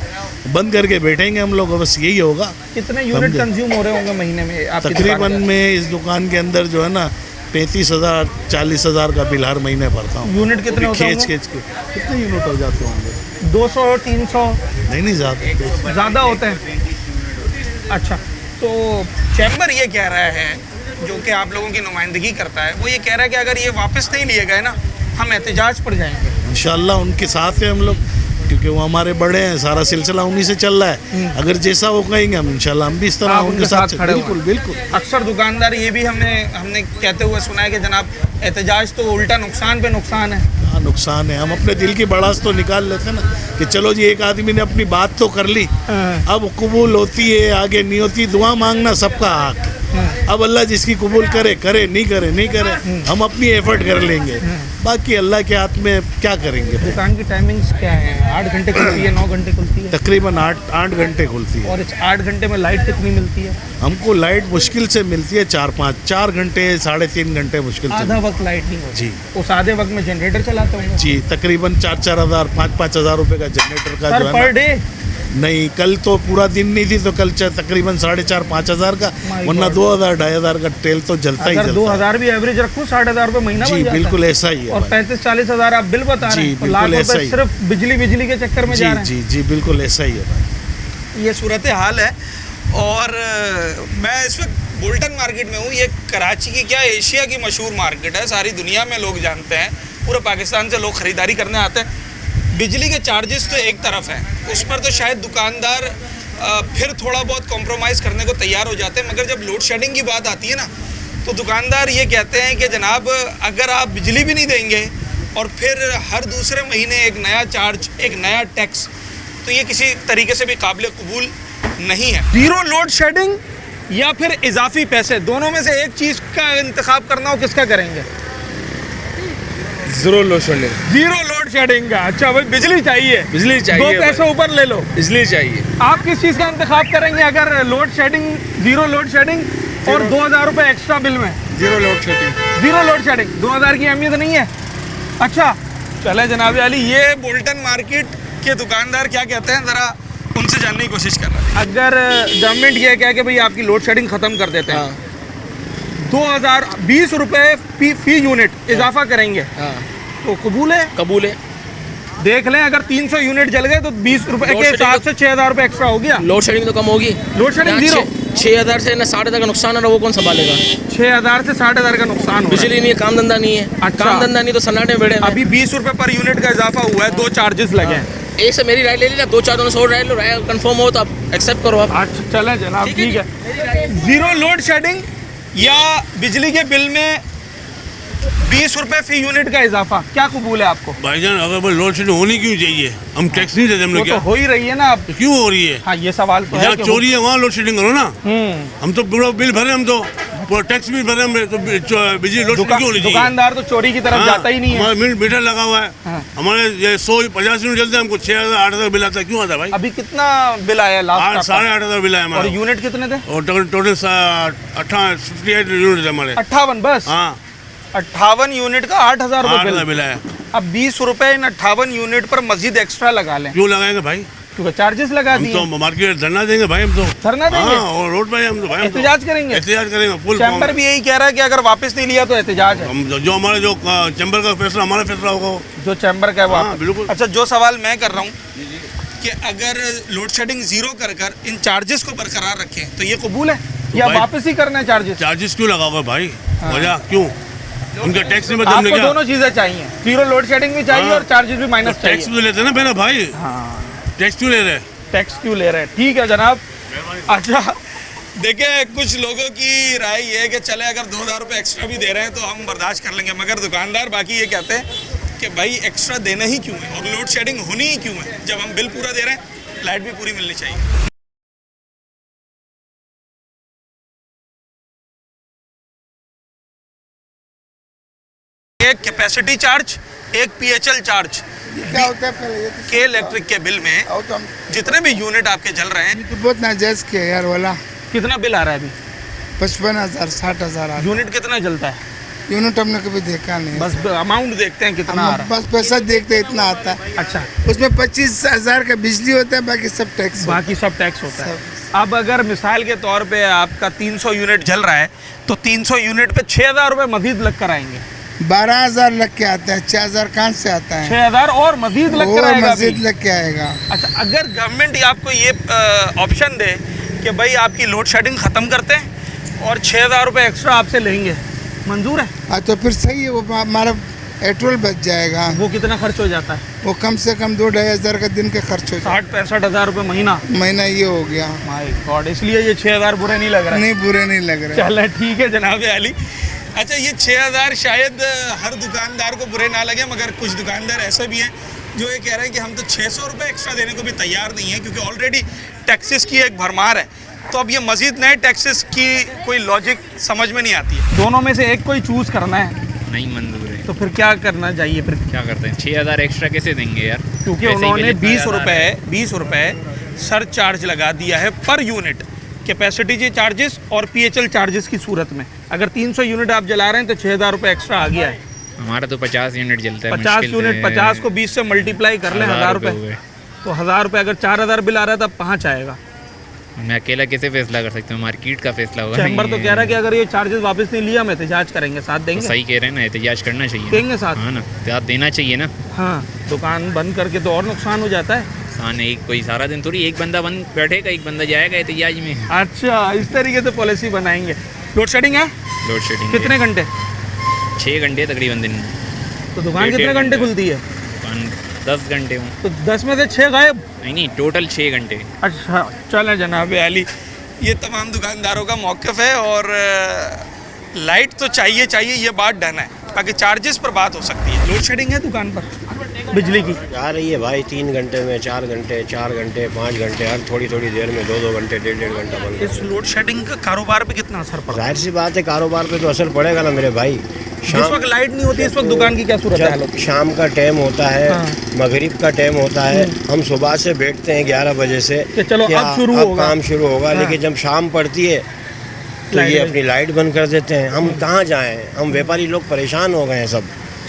बंद करके बैठेंगे हम लोग, बस यही होगा। कितने यूनिट कंज्यूम हो रहे होंगे महीने में आपकी तकरीबन मैं इस दुकान के अंदर जो है ना 35,000 40,000 का बिल हर महीने भरता हूँ। यूनिट कितने होते होंगे? खींच के कितने यूनिट हो जाते होंगे? 200 300? नहीं ज़्यादा होते हैं। अच्छा, तो चैम्बर ये कह रहा है, जो कि आप लोगों की नुमाइंदगी करता है, वो ये कह रहा है कि अगर ये वापस नहीं लिए गए ना, हम एहतजाज पर जाएंगे। इंशाल्लाह उनके साथ हैं हम लोग, क्योंकि वो हमारे बड़े हैं, सारा सिलसिला उन्हीं से चल रहा है। अगर जैसा वो कहेंगे हम इंशाल्लाह हम भी इस तरह उनके साथ खड़े। बिल्कुल बिल्कुल। अक्सर दुकानदार ये भी हमने कहते हुए सुना है कि जनाब एहतजाज तो उल्टा नुकसान पे नुकसान है। हाँ नुकसान है, हम अपने दिल की बड़ास तो निकाल लेते ना कि चलो जी एक आदमी ने अपनी बात तो कर ली, अब कबूल होती है आगे नहीं होती, दुआ मांगना सबका हक है। अब अल्लाह जिसकी कबूल करे करे, नहीं करे नहीं करे, हम अपनी एफर्ट कर लेंगे, बाकी अल्लाह के हाथ में क्या करेंगे। दुकान की टाइमिंग्स क्या है? 8 घंटे खुलती है, 9 घंटे खुलती है? तकरीबन 8 घंटे खुलती है। और इस 8 घंटे में लाइट कितनी मिलती है? हमको लाइट मुश्किल से मिलती है 4 घंटे 3.5 घंटे मुश्किल से। आधा वक्त लाइट नहीं होती? जी। उस आधे वक्त में जनरेटर चलाते होंगे? जी, तकरीबन 4 हज़ार 5 हज़ार रुपए का जनरेटर का जो है पर डे? नहीं, कल तो पूरा दिन नहीं थी, तो कल तकरीबन 4.5 हज़ार का, वरना 2,000 2,500 का तेल तो जलता ही जलता है। 2,000 भी एवरेज रखूँ, 60,000 रुपये महीना जी बिल्कुल ऐसा ही है। और 35-40 हज़ार आप बिल बता रहे हैं, तो लाख रुपए सिर्फ बिजली के चक्कर में जा रहे हैं। जी जी बिल्कुल ऐसा ही है। ये सूरत हाल है। और मैं इस वक्त बुल्टन मार्केट में हूँ। ये कराची की क्या, एशिया की मशहूर मार्केट है, सारी दुनिया में लोग जानते हैं, पूरे पाकिस्तान से लोग ख़रीदारी करने आते हैं। बिजली के चार्जेस तो एक तरफ हैं, उस पर तो शायद दुकानदार फिर थोड़ा बहुत कॉम्प्रोमाइज़ करने को तैयार हो जाते हैं, मगर जब लोड शेडिंग की बात आती है ना, तो दुकानदार ये कहते हैं कि जनाब अगर आप बिजली भी नहीं देंगे और फिर हर दूसरे महीने एक नया चार्ज, एक नया टैक्स, तो ये किसी तरीके से भी काबिल कबूल नहीं है। ज़ीरो लोड शेडिंग या फिर इजाफी पैसे, दोनों में से एक चीज़ का इंतखाब करना हो, किसका करेंगे? Zero load shedding. Zero load shedding का? अच्छा भाई, बिजली चाहिए? बिजली चाहिए, 2 पैसे ऊपर ले लो, बिजली चाहिए। आप किस चीज़ का इंतखाब करेंगे अगर load shedding, zero load shedding और 2,000 रुपये एक्स्ट्रा बिल में? Zero load shedding. Zero load shedding, 2,000 की अहमियत नहीं है? अच्छा चले जनाब अली, ये बुल्टन मार्केट के दुकानदार क्या कहते हैं, ज़रा उनसे जानने की कोशिश कर रहे हैं। अगर गवर्नमेंट ये कहे कि भाई आपकी लोड शेडिंग ख़त्म कर देते हैं, 2020 रुपये फी यूनिट इजाफा करेंगे, तो कबूल है? कबूल है। देख लें अगर 300 यूनिट जल गए तो 20 रुपये के हिसाब से 6,000 रुपये एक्स्ट्रा हो गया। लोड शेडिंग तो कम होगी। Load shedding zero. 6,000 से ना 60,000 का नुकसान है ना, वो कौन संभालेगा? 6,000 से 60,000 का नुकसान हो। बिजली नहीं है, काम धंधा नहीं है। अच्छा। काम धंधा नहीं तो सन्नाटे में बैठे। अभी 20 रुपये पर यूनिट का इजाफा हुआ है, 2 चार्जेस लगे हैं। एक से मेरी राय ले लीजिए, 2-4 दोनों से और राय लो, राय कंफर्म हो तो आप एक्सेप्ट करो। आप अच्छा चलें जनाब, ठीक है। जीरो लोड शेडिंग या बिजली के बिल में 20 रुपये फी यूनिट का इजाफा, क्या कबूल है आपको? भाईजान अगर लोड शेडिंग होनी क्यों चाहिए, हम टैक्स नहीं देते हम लोग, क्या तो हो ही रही है ना अब? क्यों हो रही है? हाँ ये सवाल तो है। चोरी है वहाँ लोड शेडिंग करो ना। हम तो पूरा बिल भरे, हम तो टैक्स भी भरे, तो बिजली लोड शेडिंग क्यों होनी चाहिए? दुकानदार तो चोरी की तरफ जाता ही नहीं है। हमारा मीटर लगा हुआ है, हमारे 150 यूनिट चलते हैं, हमको 6,000 8,000 बिल आता है, क्यों आता है भाई? अभी कितना बिल आया लास्ट? 8,500 बिल आया हमारा। और यूनिट कितने थे? और टोटल 58 यूनिट थे हमारे। 58 बस? हाँ 58 यूनिट का 8,000 रुपये बिल आया। अब 20 रुपये इन 58 यूनिट पर मजीद एक्स्ट्रा लगा लें, क्यों लगाएंगे भाई? क्योंकि चार्जेस लगा दिए। हम तो मार्केट धरना देंगे भाई, हम तो धरना देंगे। हाँ, और रोड पे हम तो भाई एहतजाज करेंगे। एहतजाज करेंगे फुल। चैम्बर भी यही कह रहा है कि अगर वापस नहीं लिया तो एहतजाज है। हम जो हमारे जो चैम्बर का फैसला, हमारा फैसला होगा, जो चैम्बर का है वो। बिल्कुल। अच्छा, जो सवाल मैं कर रहा हूँ कि अगर लोड शेडिंग जीरो कर इन चार्जेस को बरकरार रखें तो ये कबूल है? या भाई- वापस ही करना है चार्जेस? चार्जेस क्यों लगा हुआ है भाई? वजह क्यों? उनका टैक्स नहीं बदलने आपको क्या? दोनों चीजें चाहिए, जीरो लोड शेडिंग भी चाहिए हाँ। और चार्जेस भी माइनस टैक्स चाहिए। भी लेते हैं ना मेरा भाई। हाँ, टैक्स क्यों ले रहे हैं? टैक्स क्यों ले रहे हैं? ठीक है जनाब। अच्छा देखिए, कुछ लोगों की राय ये है कि चले अगर 2000 रुपये एक्स्ट्रा भी दे रहे हैं तो हम बर्दाश्त कर लेंगे, मगर दुकानदार बाकी ये कहते हैं कि भाई एक्स्ट्रा देना ही क्यों है और लोड शेडिंग होनी ही क्यों है? जब हम बिल पूरा दे रहे हैं, लाइट भी पूरी मिलनी चाहिए। एक कैपेसिटी चार्ज, एक पीएचएल चार्ज। क्या होता है पहले ये के इलेक्ट्रिक के बिल में जितने भी यूनिट आपके जल रहे हैं, तो बहुत नाजायज किया यार वाला। कितना बिल आ रहा है अभी? 55,000 60,000 यूनिट कितना जलता है? यूनिट हमने कभी देखा नहीं। बस अमाउंट देखते हैं कितना आ हम रहा है। बस पैसा देखते हैं, इतना आता है। अच्छा, उसमें 25,000 का बिजली होता है, बाकी सब टैक्स। बाकी सब टैक्स होता है। अब अगर मिसाल के तौर पे आपका 300 यूनिट जल रहा है तो 300 यूनिट पे 6,000 रुपये मजीद लग कर आएंगे। 12,000 लग के आता है, 6,000 कहाँ से आता है? 6,000 और मजीद लग कर आएगा। मजीद लग के आएगा। अच्छा, अगर गवर्नमेंट आपको ये ऑप्शन दे कि भाई आपकी लोड शेडिंग ख़त्म करते हैं और 6,000 रुपये एक्स्ट्रा आपसे लेंगे, मंजूर है? हाँ तो फिर सही है, वो हमारा पेट्रोल बच जाएगा। वो कितना खर्च हो जाता है? वो कम से कम 2-2.5 हज़ार का दिन का खर्च हो जाता 60-65 हज़ार रुपये महीना ये हो गया। माय गॉड, इसलिए ये 6,000 बुरे नहीं लग रहा है। नहीं, बुरे नहीं लग रहे। चलो ठीक है जनाब अली। अच्छा, ये 6,000 शायद हर दुकानदार को बुरे ना लगे, मगर कुछ दुकानदार ऐसे भी हैं जो ये कह रहे हैं कि हम तो 600 रुपये एक्स्ट्रा देने को भी तैयार नहीं है, क्योंकि ऑलरेडी टैक्सेस की एक भरमार है। तो अब ये मजीद नए टैक्सेस की कोई लॉजिक समझ में नहीं आती है। दोनों में से एक कोई चूज़ करना है, नहीं मंजूर है तो फिर क्या करना चाहिए? फिर क्या करते हैं? 6,000 एक्स्ट्रा कैसे देंगे यार? क्योंकि वैसे ही उन्होंने बिल इतना 20 रुपये सर चार्ज लगा दिया है पर यूनिट, कैपेसिटी चार्जेस और पीएचएल चार्जेस की सूरत में। अगर 300 यूनिट आप जला रहे हैं तो 6,000 रुपये एक्स्ट्रा आ गया है। हमारा तो 50 यूनिट जलता है। 50 यूनिट, 50 को 20 से मल्टीप्लाई कर लें, 1,000 रुपये, तो 1,000 रुपये अगर 4,000 बिल आ रहा है तब 5 आएगा। मैं अकेला कैसे फैसला कर सकता हूँ? मार्केट का फैसला होगा। चैम्बर तो कह रहा है कि अगर ये चार्जेस वापस नहीं लिया हम एहतजाज करेंगे, साथ देंगे। तो सही कह रहे हैं ना, एहतजाज करना चाहिए। देंगे साथ। हाँ ना, साथ देना चाहिए ना। हाँ, दुकान बंद करके तो और नुकसान हो जाता है। नुकसान एक कोई सारा दिन थोड़ी एक बंदा बंद बैठेगा, एक बंदा जाएगा एहतजाज में। अच्छा, इस तरीके से पॉलिसी बनाएंगे। लोड शेडिंग है? लोड शेडिंग कितने घंटे? 6 घंटे तकरीबन दिन में। तो दुकान कितने घंटे खुलती है? दुकान 10 घंटे हूँ। तो 10 में से 6 गायब? नहीं, टोटल 6 घंटे। अच्छा, चले जनाब अली, ये तमाम दुकानदारों का मौक़िफ़ है। और लाइट तो चाहिए, ये बात डन है, बाकी चार्जेस पर बात हो सकती है। लोड शेडिंग है दुकान पर बिजली की? आ रही है भाई, 3 घंटे में 4 घंटे, 4 घंटे 5 घंटे, हर थोड़ी थोड़ी देर में 2-2 घंटे, 1.5 घंटा बंद। इस लोड शेडिंग का कारोबार पे कितना असर पड़ा? जाहिर सी बात है, कारोबार पे तो असर पड़ेगा ना मेरे भाई। जिस वक्त लाइट नहीं होती, इस वक्त दुकान की क्या सूरत हाल होती है? शाम का टाइम होता है, मगरिब का टाइम होता है, हम सुबह से बैठते हैं 11 बजे से कि चलो अब काम शुरू होगा। लेकिन जब शाम पड़ती है तो ये अपनी लाइट बंद कर देते हैं। हम कहाँ जाएं? हम व्यापारी लोग परेशान हो गए हैं सब।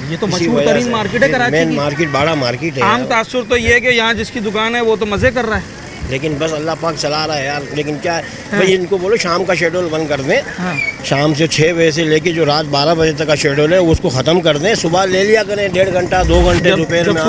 ये तो मशहूर तरीन मार्केट है कराची मेन की। मार्केट, बड़ा मार्केट है। आम तासुर तो ये है कि यहाँ जिसकी दुकान है वो तो मज़े कर रहा है, लेकिन बस अल्लाह पाक चला रहा है यार। लेकिन क्या है भाई, इनको बोलो शाम का शेड्यूल बंद कर दें। शाम से 6 बजे से लेके जो रात 12 बजे तक का शेड्यूल है उसको ख़त्म कर दें। सुबह ले लिया करें 1.5 घंटा 2 घंटे दोपहर में,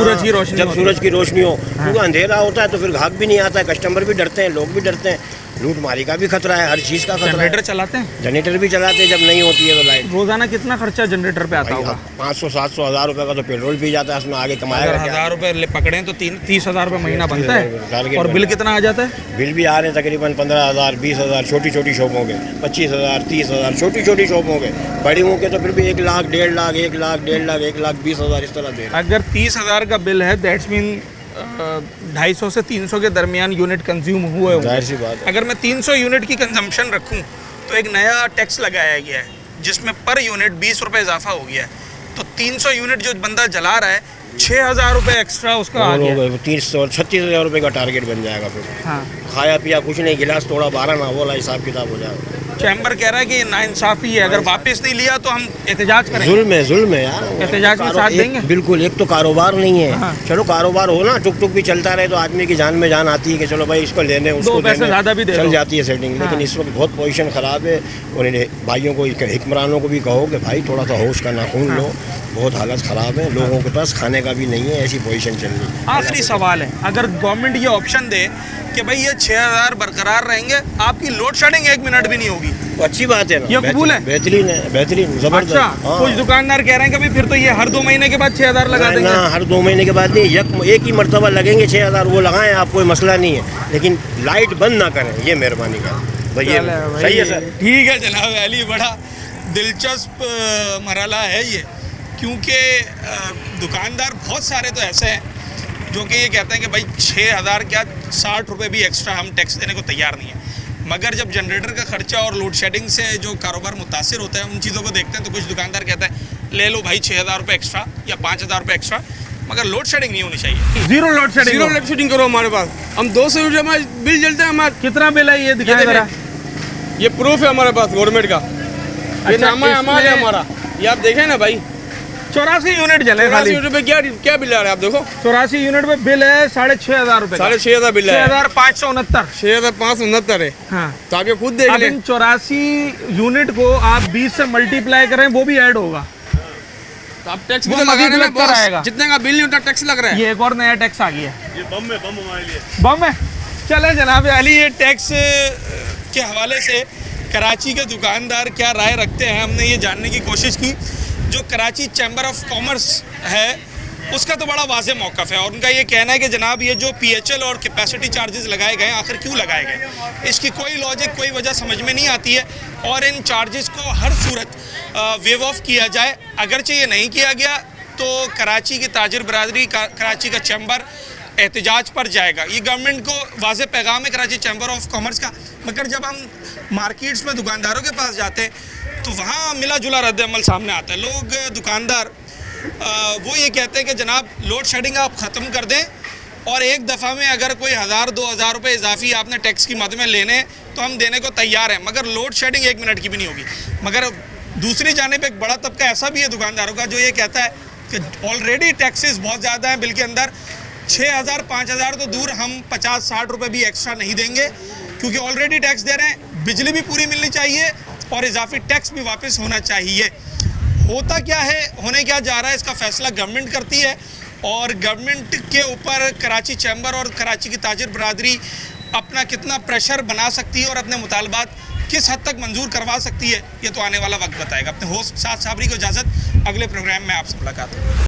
जब सूरज की रोशनी हो। क्योंकि अंधेरा होता है तो फिर ग्राहक भी नहीं आता है, कस्टमर भी डरते हैं, लोग भी डरते हैं। लूट मारी का भी खतरा है, हर चीज़ का खतरा है। जनरेटर चलाते हैं? जनरेटर भी चलाते हैं जब नहीं होती है तो लाइट। रोज़ाना कितना खर्चा जनरेटर पे आता होगा? 500-700 हज़ार रुपये का तो पेट्रोल पी जाता है, उसमें आगे कमाएगा। 1,000 रुपये पकड़ें तो 30,000 रुपये महीना बनता है। और बिल कितना आ जाता है? बिल भी आ रहे हैं तकरीबन 15,000, 20,000 छोटी छोटी शॉपों के, 25,000, 30,000 छोटी छोटी शॉपों के। बड़ी हों के तो फिर भी 1 लाख, 1.5 लाख, 1 लाख, 1.5 लाख, 1,20,000 इस तरह दे रहे हैं। अगर 30,000 का बिल है, दैट्स मीन 250 से 300 के दरमियान यूनिट कंज्यूम हुए होंगे। जाहिर सी बात है। अगर मैं 300 यूनिट की कंजम्पशन रखूं तो एक नया टैक्स लगाया गया है जिसमें पर यूनिट 20 रुपये इजाफा हो गया है। तो 300 यूनिट जो बंदा जला रहा है, 6,000 रुपये एक्स्ट्रा उसका आ गया। 36,000 रुपये का टारगेट बन जाएगा फिर। हाँ, खाया पिया कुछ नहीं, गिलास तोड़ा 12 ना, वो हिसाब किताब हो जाएगा। चैम्बर कह रहा है कि ये नाइंसाफ़ी है, अगर वापस नहीं लिया तो हम एहतजाज करेंगे। जुल्म है यार। एहतजाज में साथ देंगे? बिल्कुल। एक तो कारोबार नहीं है। चलो कारोबार हो ना, टुक टुक भी चलता रहे तो आदमी की जान में जान आती है कि चलो भाई इसको लेने, उसको पैसे ज़्यादा भी दे चल जाती है सेटिंग। लेकिन इस वक्त बहुत पोजीशन ख़राब है। और भाइयों को, हुक्मरानों को भी कहो कि भाई थोड़ा सा होश का नाखून लो, बहुत हालत ख़राब है, लोगों के पास खाने का भी नहीं है, ऐसी पोजीशन चल रही है। आखिरी सवाल है, अगर गवर्नमेंट ये ऑप्शन दे कि भाई ये 6000 बरकरार रहेंगे, आपकी लोड शेडिंग 1 मिनट भी नहीं होगी। तो अच्छी बात है ना, ये कबूल है, बेहतरीन है, बेहतरीन जबरदस्त। अच्छा, कुछ दुकानदार कह रहे हैं कि फिर तो ये हर 2 महीने के बाद 6000 लगा देंगे। ना, हर 2 महीने के बाद नहीं, एक ही मरतबा लगेंगे 6000, वो लगाएं, आप कोई मसला नहीं है, लेकिन लाइट बंद ना करें, ये मेहरबानी करें भैया। सही है सर, ठीक है जनाब अली, बड़ा दिलचस्प मरहला है ये, क्योंकि दुकानदार बहुत सारे तो ऐसे हैं जो कि ये कहते हैं कि भाई 6000 क्या 60 रुपये भी एक्स्ट्रा हम टैक्स देने को तैयार नहीं है। मगर जब जनरेटर का खर्चा और लोड शेडिंग से जो कारोबार मुतासिर होता है, उन चीज़ों को देखते हैं तो कुछ दुकानदार कहते हैं ले लो भाई 6000 रुपये एक्स्ट्रा या 5000 रुपये एक्स्ट्रा, मगर लोड शेडिंग नहीं होनी चाहिए। जीरो लोड शेडिंग करो हमारे पास, हम 200 यूनिट हमारे बिल जलते हैं। हमारा कितना बिल है ये दिखाई दे रहा है? ये प्रूफ है हमारे पास गवर्नमेंट का, ये नामा है हमारा, ये आप देखें ना भाई, 84 यूनिट जले खाली। यूनिट पे क्या बिल आ रहा है आप देखो, 84 यूनिट में बिल है 6500 रुपये, 6500 बिल है, 6569 6569 है। हाँ, तो आप ये खुद देख लें। 84 यूनिट को आप 20 से मल्टीप्लाई करें, वो भी ऐड होगा, तो आप टैक्स भी तो लगा रहे हैं बॉस, जितने का बिल नहीं उतना टैक्स लग रहा है। ये एक और नया टैक्स आ गया है, ये बम हमारे लिए बम है। चले जनाब अली, ये टैक्स के हवाले से कराची के दुकानदार क्या राय रखते हैं, हमने ये जानने की कोशिश की। जो कराची चैम्बर ऑफ कॉमर्स है उसका तो बड़ा वाज़ेह मौक़िफ़ है, और उनका ये कहना है कि जनाब ये जो PHL और कैपेसिटी चार्जेस लगाए गए आखिर क्यों लगाए गए, इसकी कोई लॉजिक, कोई वजह समझ में नहीं आती है, और इन चार्जेस को हर सूरत वेव ऑफ किया जाए। अगरचे ये नहीं किया गया तो कराची की ताजिर बरादरी, कराची का चैम्बर एहतजाज पर जाएगा। ये गवर्नमेंट को वाज़ेह पैगाम है कराची चैम्बर ऑफ कॉमर्स का। मगर जब हम मार्केट्स में दुकानदारों के पास जाते हैं तो वहाँ मिला जुला रद्द-ए-अमल सामने आता है। लोग दुकानदार वो ये कहते हैं कि जनाब लोड शेडिंग आप ख़त्म कर दें, और एक दफ़ा में अगर कोई 1000-2000 रुपये इजाफी आपने टैक्स की मद में लेने तो हम देने को तैयार हैं, मगर लोड शेडिंग 1 मिनट की भी नहीं होगी। मगर दूसरी जानिब एक बड़ा तबका ऐसा भी है दुकानदारों का जो ये कहता है कि ऑलरेडी टैक्सेस बहुत ज़्यादा हैं, बिल के अंदर 6000-5000 तो दूर, हम 50-60 रुपये भी एक्स्ट्रा नहीं देंगे, क्योंकि ऑलरेडी टैक्स दे रहे हैं, बिजली भी पूरी मिलनी चाहिए और इजाफी टैक्स भी वापस होना चाहिए। होता क्या है, होने क्या जा रहा है, इसका फैसला गवर्नमेंट करती है, और गवर्नमेंट के ऊपर कराची चैम्बर और कराची की ताजिर बरादरी अपना कितना प्रेशर बना सकती है और अपने मुतालबात किस हद तक मंजूर करवा सकती है, ये तो आने वाला वक्त बताएगा। अपने होस्ट साद साबरी को इजाज़त, अगले प्रोग्राम में आपसे मुलाकात होगी।